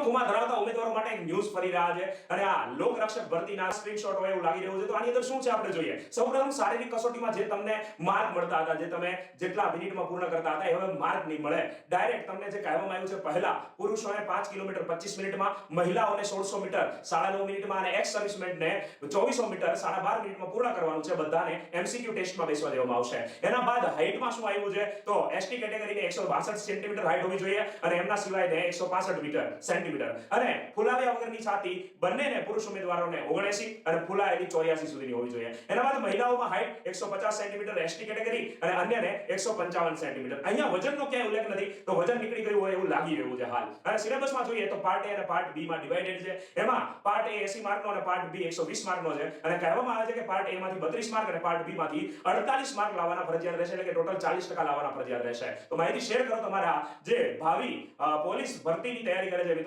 ગુમા ધરાવતા ઉમેદવારો માટે એક ન્યૂઝ ફરી રહ્યા છે અને આ લોકરક્ષક ભરતીના સ્ક્રીનશોટ હોય એવું લાગી રહ્યું છે. તો આની અંદર શું છે આપણે જોઈએ. સૌપ્રથમ શારીરિક કસોટીમાં જે તમને માર્ક મળતા હતા, જે તમે જેટલા મિનિટમાં પૂર્ણ કરતા હતા, એ હવે માર્ક નહીં મળે. ડાયરેક્ટ તમને જે કહેવામાં આવ્યું છે, પહેલા પુરુષોને 5 કિલોમીટર 25 મિનિટમાં, મહિલાઓને 1600 મીટર 9.5 મિનિટમાં અને એક્સ સર્વિસમેનને 2400 મીટર 12.5 મિનિટમાં પૂર્ણ કરવાનું છે. બધાને એમસીક્યુ ટેસ્ટમાં બેસવા દેવામાં આવશે. એના બાદ હાઈટમાં શું આવ્યું છે, તો એસટી કેટેગરીને 162 સેન્ટીમીટર હાઈટ હોવી જોઈએ અને એમના સિવાયને 165 સેન્ટીમીટર અને ફુલાવ્યા વગરની છાતી બંનેને પુરુષ ઉમેદવારોને 79 અને ફુલાયેલી 84 સુધીની હોવી જોઈએ. એના બાદ મહિલાઓમાં હાઈટ 150 સેન્ટીમીટર એસટી કેટેગરી અને અન્યને 155 સેન્ટીમીટર. અહીંયા વજનનો ક્યાંય ઉલ્લેખ નથી, તો વજન નીકળી ગયું હોય એવું લાગી રહ્યું છે હાલ. અને સિલેબસમાં જોઈએ તો પાર્ટ એ અને પાર્ટ બી માં ડિવાઇડેડ છે. એમાં પાર્ટ એ 80 માર્કનો અને પાર્ટ બી 120 માર્કનો છે અને કહેવામાં આવે છે કે પાર્ટ એ માંથી 32 માર્ક અને પાર્ટ બી માંથી 48 માર્ક લાવવાના ફરજિયાત રહેશે, એટલે કે ટોટલ 40% લાવવાના ફરજિયાત રહેશે. તો માહિતી શેર કરો તમારા જે ભાવિ પોલીસ ભરતીની તૈયારી કરે છે